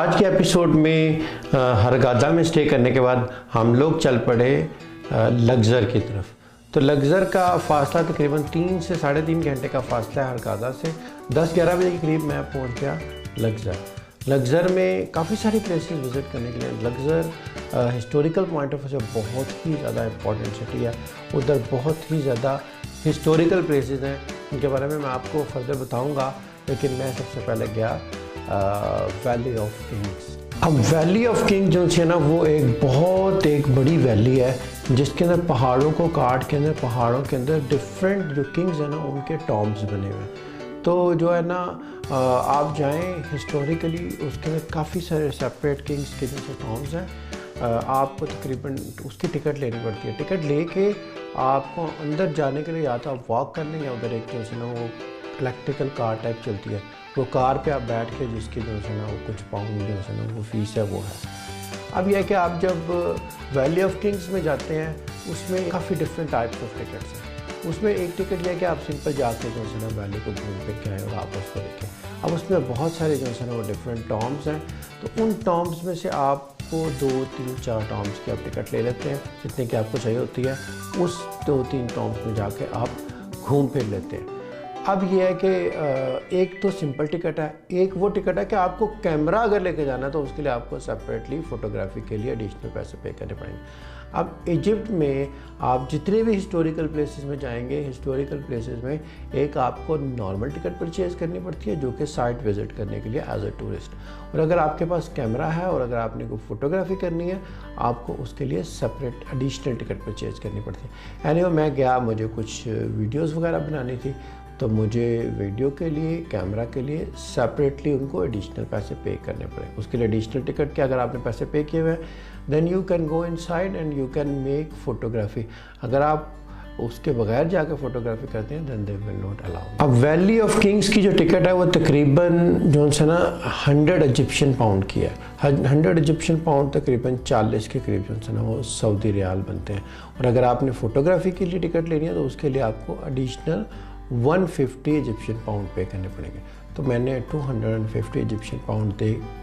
आज के एपिसोड में हरगादा में स्टे करने के बाद हम लोग चल पड़े लग्जर की तरफ। तो लग्जर का फासला तकरीबन 3 से 3.5 घंटे का फासला है हरगादा से। 10-11 बजे के करीब मैं पहुंच गया लग्जर। लग्जर में काफ़ी सारी प्लेसेस विज़िट करने के लिए। लग्जर हिस्टोरिकल पॉइंट ऑफ व्यू से बहुत ही ज़्यादा इम्पॉर्टेंट सिटी है। उधर बहुत ही ज़्यादा हिस्टोरिकल प्लेसेस हैं, उनके बारे में मैं आपको फर्दर बताऊंगा। लेकिन मैं सबसे पहले गया वैली ऑफ किंग्स। अब वैली ऑफ किंग जो है ना, वो एक बड़ी वैली है जिसके अंदर पहाड़ों को काट के अंदर पहाड़ों के अंदर डिफरेंट जो किंग्स हैं ना, उनके टॉम्ब्स बने हुए हैं। तो जो है ना, आप जाएं हिस्टोरिकली, उसके अंदर काफ़ी सारे सेपरेट किंग्स के जो टॉम्ब्स हैं। आपको तकरीबन उसकी टिकट लेनी पड़ती है। टिकट लेके आपको अंदर जाने के लिए या तो आप वॉक कर लें या उधर एक जो है ना वो इलेक्ट्रिकल कार टाइप चलती है, वो कार पे आप बैठ के जिसकी जो है ना वो कुछ पाउंड जो है ना वो फीस है वो है। अब यह है कि आप जब वैली ऑफ किंग्स में जाते हैं, उसमें काफ़ी डिफरेंट टाइप्स ऑफ टिकट्स हैं। उसमें एक टिकट यह है कि आप सिंपल जाके जो है ना वैली को घूम फिर के आए और आप उसको देखें। अब उसमें बहुत सारे जो है ना वो डिफरेंट टॉम्ब्स हैं। तो उन टॉम्ब्स में से आपको 2, 3, 4 टॉम्ब्स की आप टिकट ले लेते हैं, जितने की आपको चाहिए होती है। उस 2-3 टॉम्ब्स में जाके आप घूम फिर लेते हैं। अब ये है कि एक तो सिंपल टिकट है, एक वो टिकट है कि आपको कैमरा अगर लेके जाना है तो उसके लिए आपको सेपरेटली फ़ोटोग्राफी के लिए एडिशनल पैसे पे करने पड़ेंगे। अब इजिप्ट में आप जितने भी हिस्टोरिकल प्लेसेस में जाएंगे, हिस्टोरिकल प्लेसेस में एक आपको नॉर्मल टिकट परचेज़ करनी पड़ती है जो कि साइट विज़िट करने के लिए एज ए टूरिस्ट। और अगर आपके पास कैमरा है और अगर आपने कोई फ़ोटोग्राफी करनी है, आपको उसके लिए सेपरेट एडिशनल टिकट परचेज़ करनी पड़ती है। एनीवे मैं गया, मुझे कुछ वीडियोज़ वगैरह बनानी थी, तो मुझे वीडियो के लिए, कैमरा के लिए सेपरेटली उनको एडिशनल पैसे पे करने पड़े। उसके लिए एडिशनल टिकट के अगर आपने पैसे पे किए हुए हैं, then you can go inside and you can make photography. अगर आप उसके बगैर जाकर फ़ोटोग्राफी करते हैं then they will not allow. अब वैली ऑफ किंग्स की जो टिकट है वो तकरीबन जो है ना 100 इजिप्शियन पाउंड की है। 100 इजिप्शियन पाउंड तकरीबन 40 के करीब जो है ना वो सऊदी रियाल बनते हैं। और अगर आपने फ़ोटोग्राफी के लिए टिकट लेनी है तो उसके लिए आपको एडिशनल 150 इजिप्शियन पाउंड पे करने पड़ेंगे। तो मैंने 250 इजिप्शियन पाउंड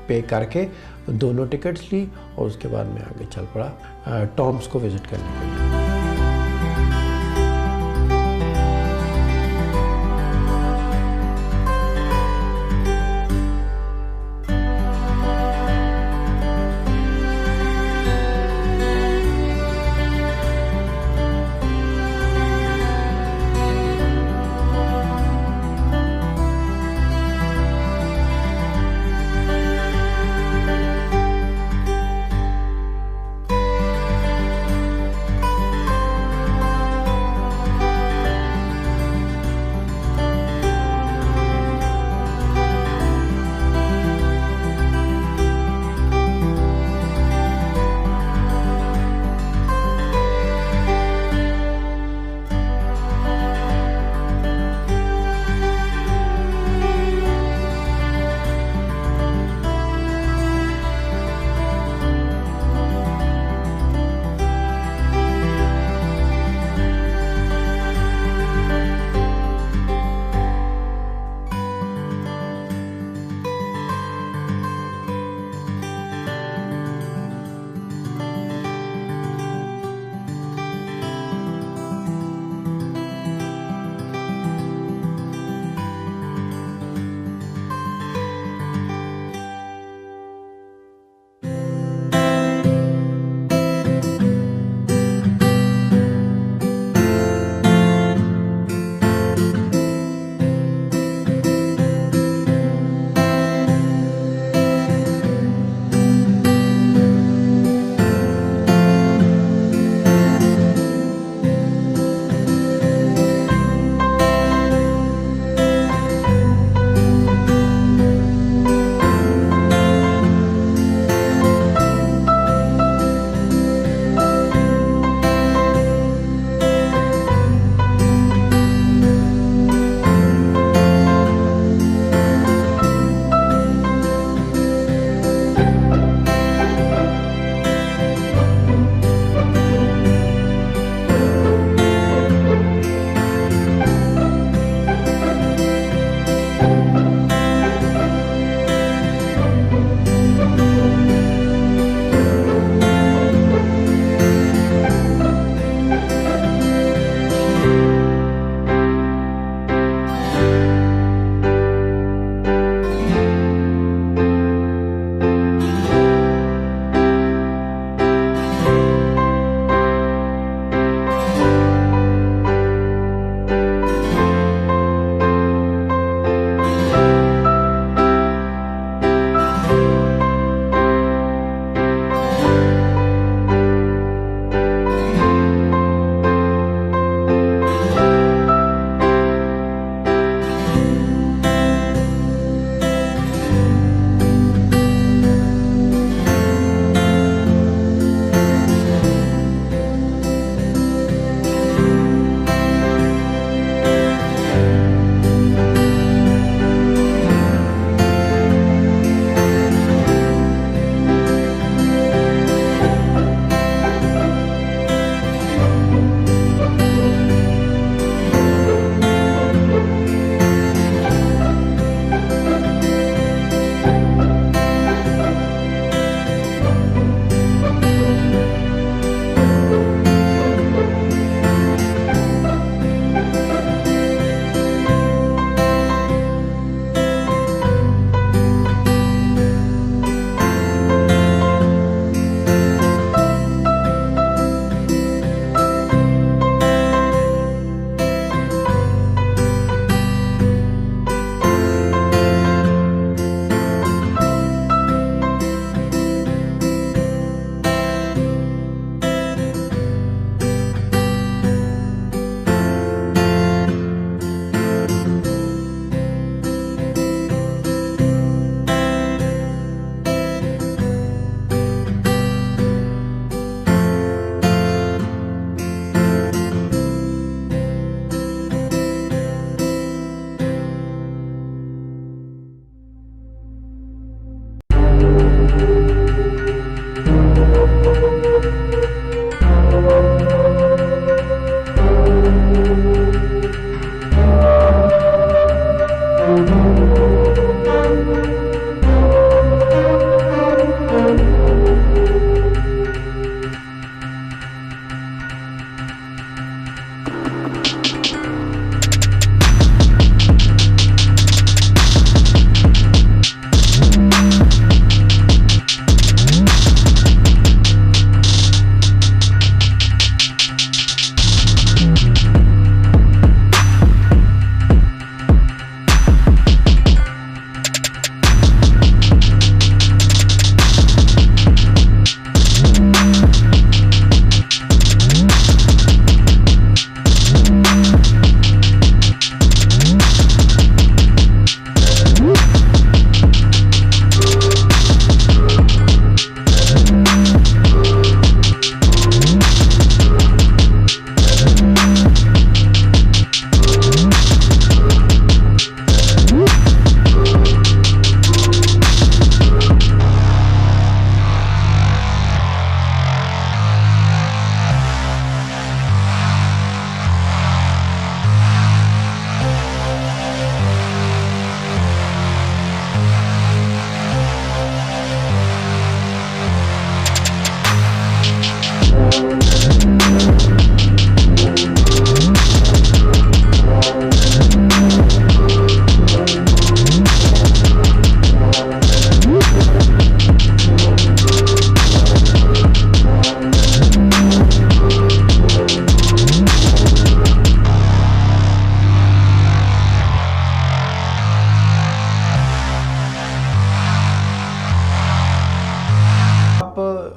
पे करके दोनों टिकट्स ली और उसके बाद मैं आगे चल पड़ा टॉम्ब्स को विज़िट करने के लिए।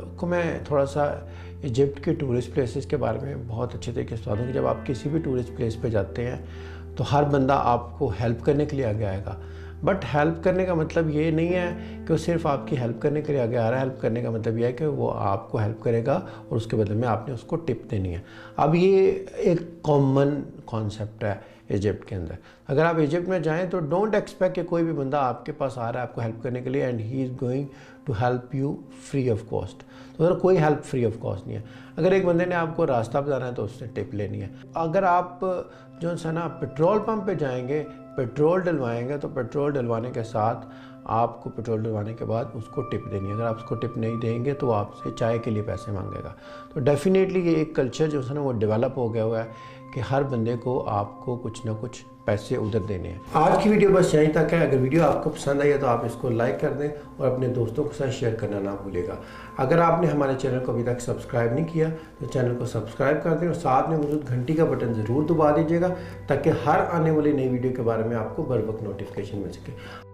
आपको मैं थोड़ा सा इजिप्ट के टूरिस्ट प्लेसेस के बारे में बहुत अच्छे तरीके से बता दूँ कि जब आप किसी भी टूरिस्ट प्लेस पे जाते हैं तो हर बंदा आपको हेल्प करने के लिए आगे आएगा, बट हेल्प करने का मतलब ये नहीं है कि वो सिर्फ आपकी हेल्प करने के लिए आगे आ रहा है। हेल्प करने का मतलब ये है कि वो आपको हेल्प करेगा और उसके बदले में आपने उसको टिप देनी है। अब ये एक कॉमन कॉन्सेप्ट है इजिप्ट के अंदर। अगर आप इजिप्ट में जाएं तो डोंट एक्सपेक्ट कि कोई भी बंदा आपके पास आ रहा है आपको हेल्प करने के लिए and he is going to help you free of cost. तो उधर कोई हेल्प फ्री ऑफ कॉस्ट नहीं है। अगर एक बंदे ने आपको रास्ता बताना है तो उससे टिप लेनी है। अगर आप जो है ना पेट्रोल पंप पे जाएंगे, पेट्रोल डलवाएंगे, तो पेट्रोल डलवाने के साथ आपको पेट्रोल डलवाने के बाद उसको टिप देनी है। अगर आप उसको टिप नहीं देंगे तो आपसे चाय के लिए पैसे मांगेगा। तो डेफिनेटली ये एक कल्चर जो है ना वो डेवलप हो गया हुआ है कि हर बंदे को आपको कुछ ना कुछ पैसे उधर देने हैं। आज की वीडियो बस यहीं तक है। अगर वीडियो आपको पसंद आई है तो आप इसको लाइक कर दें और अपने दोस्तों के साथ शेयर करना ना भूलिएगा। अगर आपने हमारे चैनल को अभी तक सब्सक्राइब नहीं किया तो चैनल को सब्सक्राइब कर दें और साथ में मौजूद घंटी का बटन ज़रूर दबा दीजिएगा ताकि हर आने वाली नई वीडियो के बारे में आपको बर वक्त नोटिफिकेशन मिल सके।